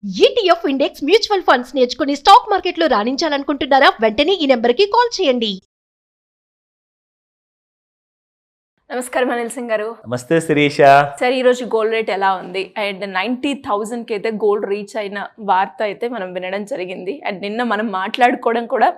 ETF index mutual funds నేర్చుకుని stock మార్కెట్లో రాణించాలనుకుంటున్నారా? వెంటనే ఈ నెంబర్కి కాల్ చేయండి. నమస్కారం అనిల్ సింగ్ గారు. నమస్తే శిరీష. సార్, ఈరోజు గోల్డ్ రేట్ ఎలా ఉంది? అండ్ 90,000కి అయితే గోల్డ్ రీచ్ అయిన వార్త అయితే మనం వినడం జరిగింది. అండ్ నిన్న మనం మాట్లాడుకోవడం కూడా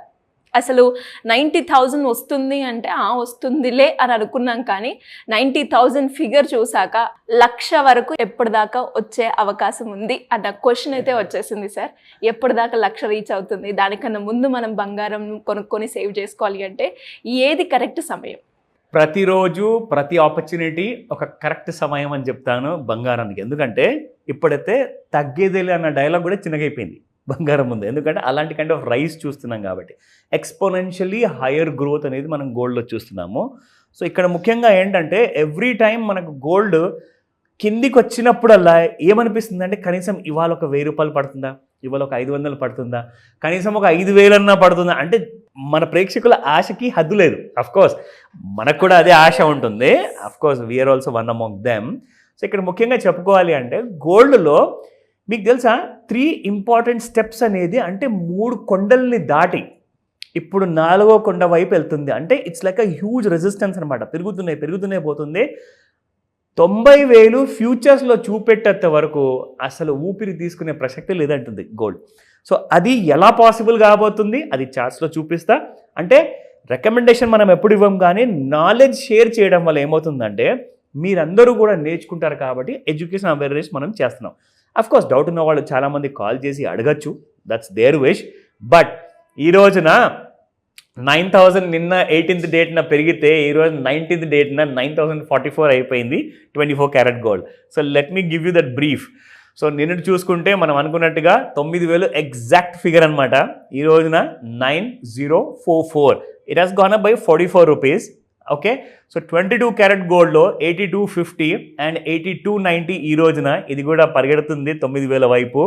అసలు 90,000 వస్తుంది అంటే వస్తుందిలే అని అనుకున్నాం, కానీ 90,000 ఫిగర్ చూసాక 1,00,000 వరకు ఎప్పటిదాకా వచ్చే అవకాశం ఉంది అన్న క్వశ్చన్ అయితే వచ్చేసింది. సార్, ఎప్పటిదాకా 1,00,000 రీచ్ అవుతుంది? దానికన్నా ముందు మనం బంగారం కొనుక్కొని సేవ్ చేసుకోవాలి అంటే ఏది కరెక్ట్ సమయం? ప్రతిరోజు ప్రతి ఆపర్చునిటీ ఒక కరెక్ట్ సమయం అని చెప్తాను బంగారానికి. ఎందుకంటే ఇప్పుడైతే తగ్గేదేలే అన్న డైలాగ్ కూడా చిన్నగైపోయింది బంగారం ముందు. ఎందుకంటే అలాంటి కైండ్ ఆఫ్ రైస్ చూస్తున్నాం కాబట్టి ఎక్స్పోనెన్షియలీ హయ్యర్ గ్రోత్ అనేది మనం గోల్డ్లో చూస్తున్నాము. సో ఇక్కడ ముఖ్యంగా ఏంటంటే ఎవ్రీ టైం మనకు గోల్డ్ కిందికి వచ్చినప్పుడల్లా ఏమనిపిస్తుంది అంటే కనీసం ఇవాళ ఒక 1,000 రూపాయలు పడుతుందా, ఇవాళ ఒక 500 పడుతుందా, కనీసం ఒక 5,000 అన్నా పడుతుందా అంటే మన ప్రేక్షకుల ఆశకి హద్దు లేదు. అఫ్కోర్స్ మనకు కూడా అదే ఆశ ఉంటుంది. Of course we are also one among them. So ఇక్కడ ముఖ్యంగా చెప్పుకోవాలి అంటే గోల్డ్లో మీకు తెలుసా 3 ఇంపార్టెంట్ స్టెప్స్ అనేది, అంటే 3 కొండల్ని దాటి ఇప్పుడు 4వ కొండ వైపు వెళ్తుంది. అంటే it's like a huge resistance అనమాట. పెరుగుతున్నాయి పోతుంది. 90,000 ఫ్యూచర్స్లో చూపెట్టేంత వరకు అసలు ఊపిరి తీసుకునే ప్రసక్తి లేదంటుంది గోల్డ్. సో అది ఎలా పాసిబుల్ కాబోతుంది అది చార్ట్స్లో చూపిస్తా. అంటే రికమెండేషన్ మనం ఎప్పుడు ఇవ్వం, కానీ నాలెడ్జ్ షేర్ చేయడం వల్ల ఏమవుతుందంటే మీరందరూ కూడా నేర్చుకుంటారు కాబట్టి ఎడ్యుకేషన్ అవేర్నెస్ మనం చేస్తున్నాం. అఫ్కోర్స్ డౌట్ ఉన్న వాళ్ళు చాలామంది కాల్ చేసి అడగచ్చు, దట్స్ దేర్ విష్. బట్ ఈ రోజున 9,000 నిన్న 18th డేట్న పెరిగితే ఈరోజు 19th డేట్న 9,044 అయిపోయింది 24 carat gold. So let me give you that brief. So నిన్నటి చూసుకుంటే మనం అనుకున్నట్టుగా 9,000 ఎగ్జాక్ట్ ఫిగర్ అనమాట. ఈ రోజున 9,044. It has gone up by 44 rupees. Okay, so 22 carrot గోల్డ్లో 8250 అండ్ 8290 ఈ రోజున ఇది కూడా పరిగెడుతుంది 9,000 వైపు.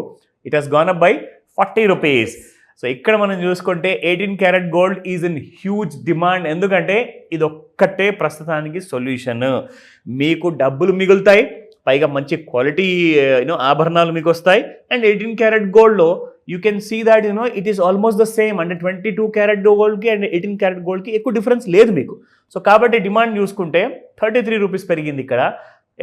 It has gone up by 40 rupees. So ఇక్కడ మనం చూసుకుంటే 18 carat gold is in huge demand. ఎందుకంటే ఇది ఒక్కటే ప్రస్తుతానికి సొల్యూషన్. మీకు డబ్బులు మిగులుతాయి, పైగా మంచి క్వాలిటీ ఆభరణాలు మీకు వస్తాయి. అండ్ 18 క్యారెట్ గోల్డ్లో you can see that it is almost the same. అంటే 22 క్యారెట్ గోల్డ్కి అండ్ 18 క్యారెట్ గోల్డ్కి ఎక్కువ డిఫరెన్స్ లేదు మీకు. సో కాబట్టి డిమాండ్ చూసుకుంటే 33 రూపీస్ పెరిగింది ఇక్కడ.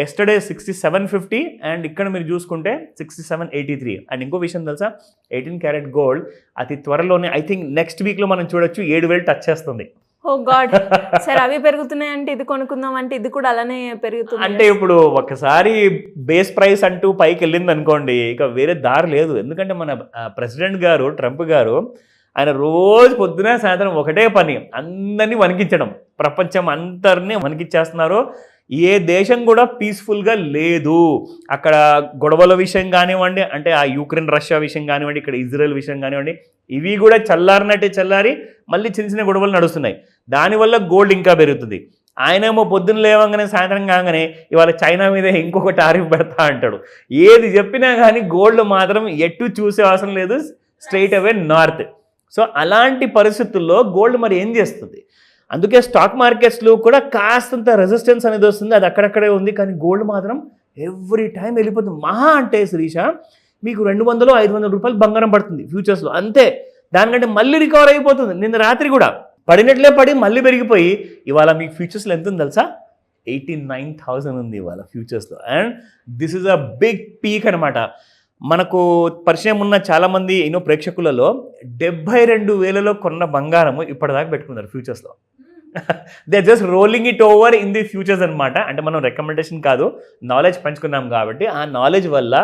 ఎస్టర్డే 6750 అండ్ ఇక్కడ మీరు చూసుకుంటే 6783. అండ్ ఇంకో విషయం తెలుసా, 18 క్యారెట్ గోల్డ్ అతి త్వరలోనే ఐ థింక్ నెక్స్ట్ వీక్లో మనం చూడొచ్చు 7,000 టచ్ చేస్తుంది. ఓ గాడ్ సార్, అవి పెరుగుతున్నాయి అంటే ఇది కొనుక్కుందాం అంటే ఇది కూడా అలానే పెరుగుతుంది. అంటే ఇప్పుడు ఒకసారి బేస్ ప్రైస్ అంటూ పైకి వెళ్ళింది అనుకోండి, ఇక వేరే దారి లేదు. ఎందుకంటే మన ప్రెసిడెంట్ గారు ట్రంప్ గారు ఆయన రోజు పొద్దున సాయంత్రం ఒకటే పని, అందరినీ వణికించడం. ప్రపంచం అందరినీ వణికిచ్చేస్తున్నారు. ఏ దేశం కూడా పీస్ఫుల్గా లేదు. అక్కడ గొడవల విషయం కానివ్వండి, అంటే ఆ యూక్రెయిన్ రష్యా విషయం కానివ్వండి, ఇక్కడ ఇజ్రాయెల్ విషయం కానివ్వండి, ఇవి కూడా చల్లారి మళ్ళీ చిన్న చిన్న గొడవలు నడుస్తున్నాయి. దానివల్ల గోల్డ్ ఇంకా పెరుగుతుంది. ఆయనేమో పొద్దున్న లేవగానే సాయంత్రం కాగానే ఇవాళ చైనా మీద ఇంకొక టారిఫ్ పెడతా అంటాడు. ఏది చెప్పినా కానీ గోల్డ్ మాత్రం ఎటు చూసే అవసరం లేదు, స్ట్రైట్ అవే నార్త్. సో అలాంటి పరిస్థితుల్లో గోల్డ్ మరి ఏం చేస్తుంది? అందుకే స్టాక్ మార్కెట్స్లో కూడా కాస్తంత రెసిస్టెన్స్ అనేది వస్తుంది, అది అక్కడక్కడే ఉంది. కానీ గోల్డ్ మాత్రం ఎవ్రీ టైం వెళ్ళిపోతుంది. మహా అంటే శిరీష మీకు 200-500 రూపాయలు బంగారం పడుతుంది ఫ్యూచర్స్లో, అంతే. దానికంటే మళ్ళీ రికవర్ అయిపోతుంది. నిన్న రాత్రి కూడా పడినట్లే పడి మళ్ళీ పెరిగిపోయి ఇవాళ మీకు ఫ్యూచర్స్లో ఎంత ఉంది తెలుసా? 89,000 ఉంది ఇవాళ ఫ్యూచర్స్లో. And this is a big peak అనమాట. మనకు పరిచయం ఉన్న చాలామంది ప్రేక్షకులలో 72,000లో కొన్న బంగారము ఇప్పటిదాకా పెట్టుకున్నారు ఫ్యూచర్స్లో. They just rolling it over in the futures అనమాట. అంటే మనం రికమెండేషన్ కాదు, నాలెడ్జ్ పంచుకున్నాం కాబట్టి ఆ నాలెడ్జ్ వల్ల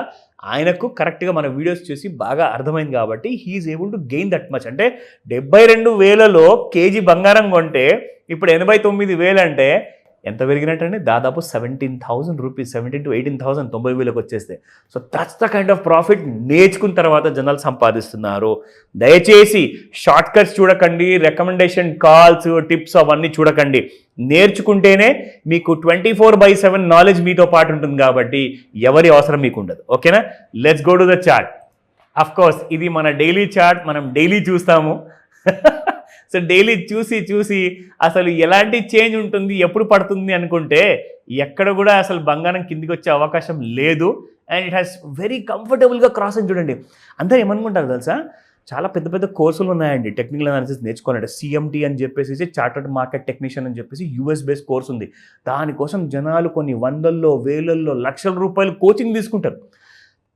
ఆయనకు కరెక్ట్గా మన వీడియోస్ చూసి బాగా అర్థమైంది కాబట్టి he is able to gain that much. అంటే 72,000లో కేజీ బంగారం కొంటే ఇప్పుడు 89,000 అంటే ఎంత పెరిగినట్టండి? దాదాపు 17,000 రూపీస్, 17,000 to 18,000, 90,000కి వచ్చేస్తే. So that's the kind of profit నేర్చుకున్న తర్వాత జనాలు సంపాదిస్తున్నారు. దయచేసి షార్ట్ కట్స్ చూడకండి, రికమెండేషన్ కాల్స్, టిప్స్ అవన్నీ చూడకండి. నేర్చుకుంటేనే మీకు 24/7 నాలెడ్జ్ మీతో పాటు ఉంటుంది కాబట్టి ఎవరి అవసరం మీకు ఉండదు. ఓకేనా? Let's go to the chart. Of course ఇది మన డైలీ చార్ట్, మనం డైలీ చూస్తాము. సో డైలీ చూసి అసలు ఎలాంటి చేంజ్ ఉంటుంది, ఎప్పుడు పడుతుంది అనుకుంటే ఎక్కడ కూడా అసలు బంగారం కిందికి వచ్చే అవకాశం లేదు. అండ్ ఇట్ హ్యాస్ వెరీ కంఫర్టబుల్గా క్రాస్ అని చూడండి. అందరూ ఏమనుకుంటారు తెలుసా, చాలా పెద్ద పెద్ద కోర్సులు ఉన్నాయండి టెక్నికల్ అనాలిసిస్ నేర్చుకోవాలంటే. CMT అని చెప్పేసి చార్టర్డ్ మార్కెట్ టెక్నీషియన్ అని చెప్పేసి US బేస్డ్ కోర్స్ ఉంది. దానికోసం జనాలు కొన్ని వందల్లో వేలల్లో లక్షల రూపాయలు కోచింగ్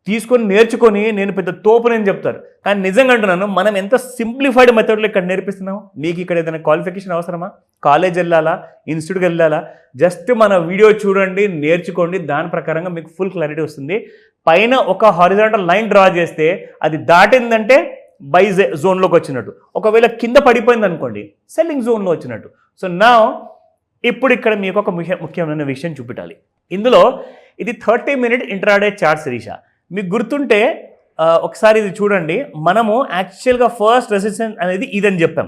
తీసుకొని నేర్చుకొని నేను పెద్ద తోపునని చెప్తారు. కానీ నిజంగా అంటున్నాను, మనం ఎంత సింప్లిఫైడ్ మెథడ్లో ఇక్కడ నేర్పిస్తున్నాం. మీకు ఇక్కడ ఏదైనా క్వాలిఫికేషన్ అవసరమా, కాలేజ్ వెళ్ళాలా, ఇన్స్టిట్యూట్కి వెళ్ళాలా? జస్ట్ మన వీడియో చూడండి, నేర్చుకోండి, దాని ప్రకారంగా మీకు ఫుల్ క్లారిటీ వస్తుంది. పైన ఒక హారిజాంటల్ లైన్ డ్రా చేస్తే అది దాటిందంటే బై జోన్లోకి వచ్చినట్టు, ఒకవేళ కింద పడిపోయింది అనుకోండి సెల్లింగ్ జోన్లో వచ్చినట్టు. సో నా ఇప్పుడు ఇక్కడ మీకు ఒక ముఖ్యమైన విషయం చూపెట్టాలి. ఇందులో ఇది 30-minute ఇంట్రాడే చార్ట్ శిరీష. మీకు గుర్తుంటే ఒకసారి ఇది చూడండి. మనము యాక్చువల్గా ఫస్ట్ రెసిస్టెన్స్ అనేది ఇదని చెప్పాం.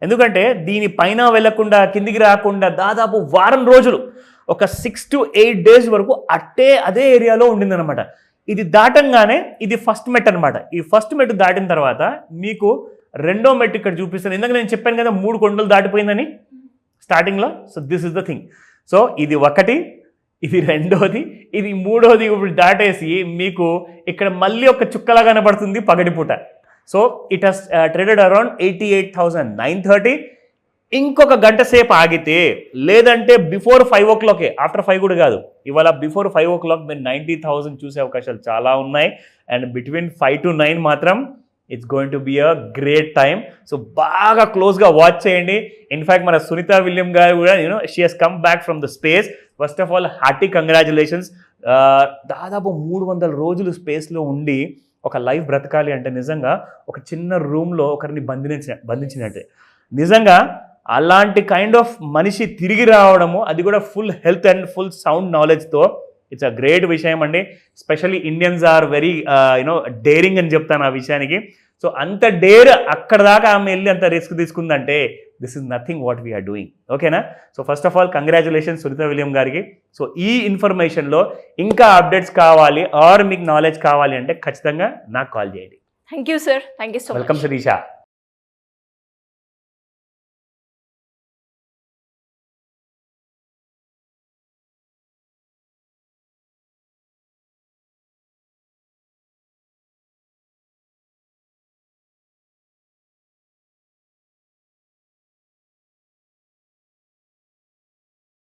ఎందుకంటే దీని పైన వెళ్లకుండా కిందికి రాకుండా దాదాపు వారం రోజులు, ఒక 6 to 8 days వరకు అదే ఏరియాలో ఉండిందనమాట. ఇది దాటంగానే ఇది ఫస్ట్ మెట్ అనమాట. ఈ ఫస్ట్ మెట్ దాటిన తర్వాత మీకు రెండో మెట్ ఇక్కడ చూపిస్తాను. ఎందుకంటే నేను చెప్పాను కదా 3 కొండలు దాటిపోయిందని స్టార్టింగ్లో. So this is the thing. So ఇది ఒకటి, ఇది రెండోది, ఇది మూడోది ఇప్పుడు దాటేసి మీకు ఇక్కడ మళ్ళీ ఒక చుక్కలా కనబడుతుంది పగటిపూట. So it has traded around 88,930. ఇంకొక గంట సేపు ఆగితే, లేదంటే బిఫోర్ 5 o'clock, ఆఫ్టర్ 5 కూడా కాదు, ఇవాళ బిఫోర్ 5 o'clock మీరు 90,000 చూసే అవకాశాలు చాలా ఉన్నాయి. అండ్ బిట్వీన్ 5 to 9 మాత్రం it's going to be a great time. So బాగా క్లోజ్గా వాచ్ చేయండి. ఇన్ఫ్యాక్ట్ మన సునీత విలియం గారు కూడా she has come back from the space. First of all hearty congratulations. దాదాపు 300 రోజులు స్పేస్లో ఉండి ఒక లైఫ్ బ్రతకాలి అంటే నిజంగా ఒక చిన్న రూమ్లో ఒకరిని బంధించినట్టే. నిజంగా అలాంటి కైండ్ ఆఫ్ మనిషి తిరిగి రావడము, అది కూడా full health and full sound నాలెడ్జ్తో, ఇట్స్ అ గ్రేట్ విషయం అండి. Specially Indians are very daring అని చెప్తాను ఆ విషయానికి. సో అంత డేర్ అక్కడ దాకా ఆమె వెళ్ళి అంత రిస్క్ తీసుకుందంటే this is nothing what we are doing. ఓకేనా? So first of all congratulations Sunita William గారికి. సో ఈ ఇన్ఫర్మేషన్లో ఇంకా అప్డేట్స్ కావాలి ఆర్ మీకు నాలెడ్జ్ కావాలి అంటే ఖచ్చితంగా నాకు కాల్ చేయండి. Thank you sir. Thank you so much. Welcome Sirisha.